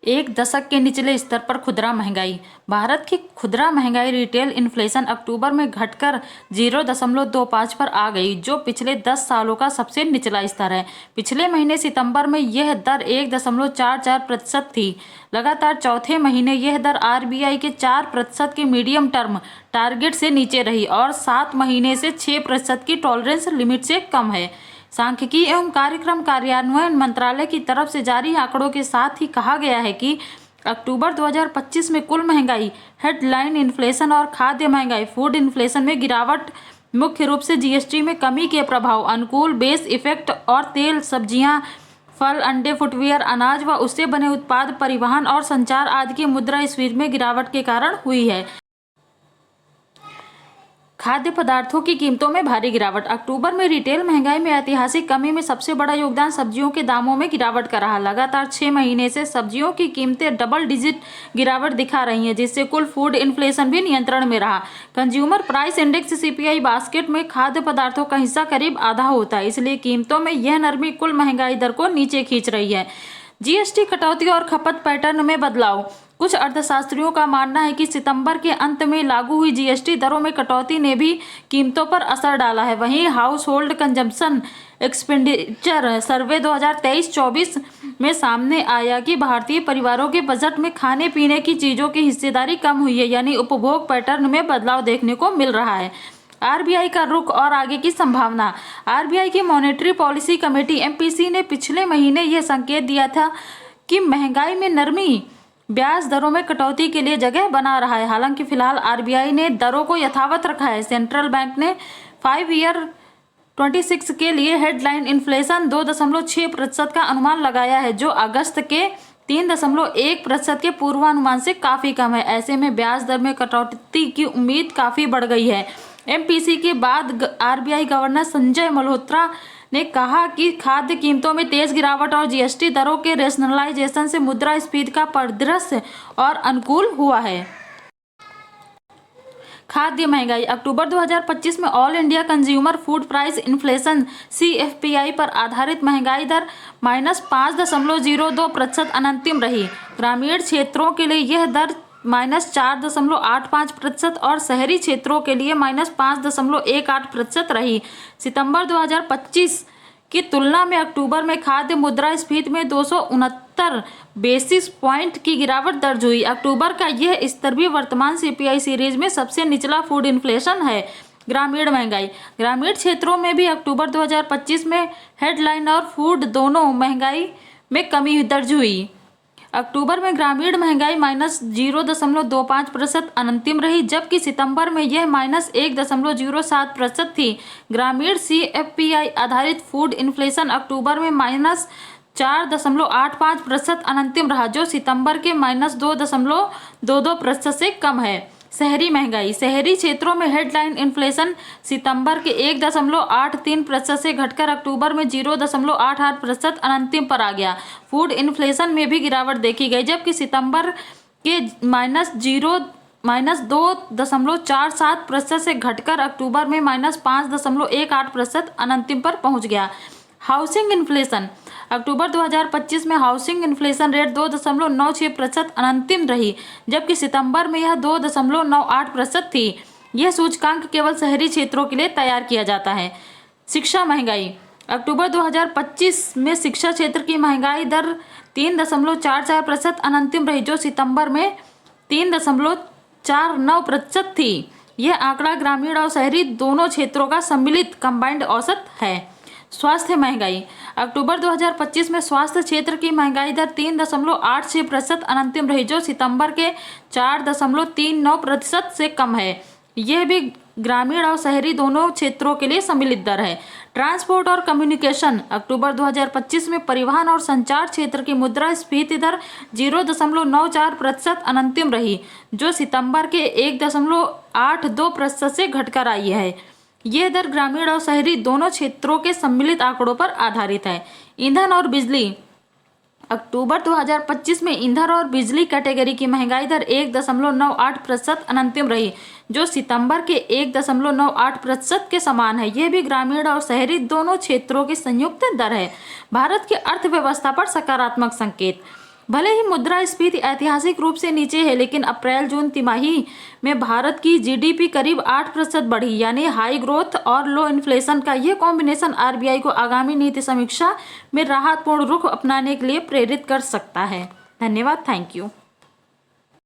एक दशक के निचले स्तर पर खुदरा महंगाई। भारत की खुदरा महंगाई रिटेल इन्फ्लेशन अक्टूबर में घटकर 0.25 पर आ गई, जो पिछले 10 सालों का सबसे निचला स्तर है। पिछले महीने सितंबर में यह दर 1.44% थी। लगातार चौथे महीने यह दर आरबीआई के 4% के मीडियम टर्म टारगेट से नीचे रही और 7 महीने से 6% की टॉलरेंस लिमिट से कम है। सांख्यिकी एवं कार्यक्रम कार्यान्वयन मंत्रालय की तरफ से जारी आंकड़ों के साथ ही कहा गया है कि अक्टूबर 2025 में कुल महंगाई, हेडलाइन इन्फ्लेशन और खाद्य महंगाई फूड इन्फ्लेशन में गिरावट, मुख्य रूप से जीएसटी में कमी के प्रभाव, अनुकूल बेस इफेक्ट और तेल, सब्जियां, फल, अंडे, फुटवियर, अनाज व उससे बने उत्पाद, परिवहन और संचार आदि की मुद्रास्फीति में गिरावट के कारण हुई है। खाद्य पदार्थों की कीमतों में भारी गिरावट। अक्टूबर में रिटेल महंगाई में ऐतिहासिक कमी में सबसे बड़ा योगदान सब्जियों के दामों में गिरावट का रहा। लगातार 6 महीने से सब्जियों की कीमतें डबल डिजिट गिरावट दिखा रही हैं, जिससे कुल फूड इन्फ्लेशन भी नियंत्रण में रहा। Consumer price index CPI basket में खाद्य पदार्थों का हिस्सा करीब आधा होता है, इसलिए कीमतों में यह नरमी कुल महंगाई दर को नीचे खींच रही है। जीएसटी कटौती और खपत पैटर्न में बदलाव। कुछ अर्थशास्त्रियों का मानना है कि सितंबर के अंत में लागू हुई जीएसटी दरों में कटौती ने भी कीमतों पर असर डाला है। वहीं हाउस होल्ड कंजम्पशन एक्सपेंडिचर सर्वे 2023-24 में सामने आया कि भारतीय परिवारों के बजट में खाने पीने की चीजों की हिस्सेदारी कम हुई है, यानी उपभोग पैटर्न में बदलाव देखने को मिल रहा है। आरबीआई का रुख और आगे की संभावना। आरबीआई की मॉनेटरी पॉलिसी कमेटी एमपीसी ने पिछले महीने यह संकेत दिया था कि महंगाई में नरमी ब्याज दरों में कटौती के लिए जगह बना रहा है। हालांकि फिलहाल आरबीआई ने दरों को यथावत रखा है। सेंट्रल बैंक ने 5 ईयर 26 के लिए हेडलाइन इन्फ्लेशन 2.6% का अनुमान लगाया है, जो अगस्त के 3.1% के पूर्वानुमान से काफी कम है। ऐसे में ब्याज दर में कटौती की उम्मीद काफी बढ़ गई है। एमपीसी के बाद आरबीआई गवर्नर संजय मल्होत्रा ने कहा कि खाद्य कीमतों में तेज गिरावट और जीएसटी दरों के रेशनलाइजेशन से मुद्रास्फीति का परिदृश्य और अनुकूल हुआ है। खाद्य महंगाई। अक्टूबर 2025 में all India consumer food price inflation CFPI पर आधारित महंगाई दर -5.02% अनंतिम रही। ग्रामीण क्षेत्रों के लिए यह दर -4.85% और शहरी क्षेत्रों के लिए -5.18% रही। सितंबर 2025 की तुलना में अक्टूबर में खाद्य मुद्रास्फीति में 269 बेसिस पॉइंट की गिरावट दर्ज हुई। अक्टूबर का यह स्तर भी वर्तमान सीपीआई सीरीज में सबसे निचला फूड इन्फ्लेशन है। ग्रामीण महंगाई। ग्रामीण क्षेत्रों में भी अक्टूबर 2025 में हेडलाइन और फूड दोनों महंगाई में कमी दर्ज हुई। अक्टूबर में ग्रामीण महंगाई -0.25% अनंतिम रही, जबकि सितंबर में यह -1.07% थी। ग्रामीण सीएफपीआई आधारित फूड इन्फ्लेशन अक्टूबर में -4.85% अनंतिम रहा, जो सितंबर के -2.22% से कम है। शहरी महंगाई। शहरी क्षेत्रों में हेडलाइन इन्फ्लेशन सितंबर के 1.83% से घटकर अक्टूबर में 0.88% अनंतिम पर आ गया। फूड इन्फ्लेशन में भी गिरावट देखी गई, जबकि सितंबर के -2.47% से घटकर अक्टूबर में -5.18% अनंतिम पर पहुंच गया। Housing inflation. अक्टूबर 2025 में हाउसिंग इन्फ्लेशन रेट 2.96% अनंतिम रही, जबकि सितंबर में यह 2.98% थी। यह सूचकांक केवल शहरी क्षेत्रों के लिए तैयार किया जाता है। शिक्षा महंगाई। अक्टूबर 2025 में शिक्षा क्षेत्र की महंगाई दर 3.44% अनंतिम रही, जो सितंबर में 3.49% थी। यह आंकड़ा ग्रामीण और शहरी दोनों क्षेत्रों का सम्मिलित कंबाइंड औसत है। स्वास्थ्य महंगाई। अक्टूबर 2025 में स्वास्थ्य क्षेत्र की महंगाई दर 3.86% अनंतिम रही, जो सितंबर के 4.39% से कम है। यह भी ग्रामीण और शहरी दोनों क्षेत्रों के लिए सम्मिलित दर है। ट्रांसपोर्ट और कम्युनिकेशन। अक्टूबर 2025 में परिवहन और संचार क्षेत्र की मुद्रास्फीति दर 0.94% अनंतिम रही, जो सितंबर के 1.82% से घटकर आई है। यह दर ग्रामीण और शहरी दोनों क्षेत्रों के सम्मिलित आंकड़ों पर आधारित है। ईंधन और बिजली। अक्टूबर 2025 में ईंधन और बिजली कैटेगरी की महंगाई दर 1.98% अनंतिम रही, जो सितंबर के 1.98% के समान है। यह भी ग्रामीण और शहरी दोनों क्षेत्रों की संयुक्त दर है। भारत की अर्थव्यवस्था पर सकारात्मक संकेत। भले ही मुद्रास्फीति ऐतिहासिक रूप से नीचे है, लेकिन अप्रैल जून तिमाही में भारत की जीडीपी करीब 8% बढ़ी। यानी हाई ग्रोथ और लो इन्फ्लेशन का यह कॉम्बिनेशन आरबीआई को आगामी नीति समीक्षा में राहतपूर्ण रुख अपनाने के लिए प्रेरित कर सकता है। धन्यवाद। Thank you.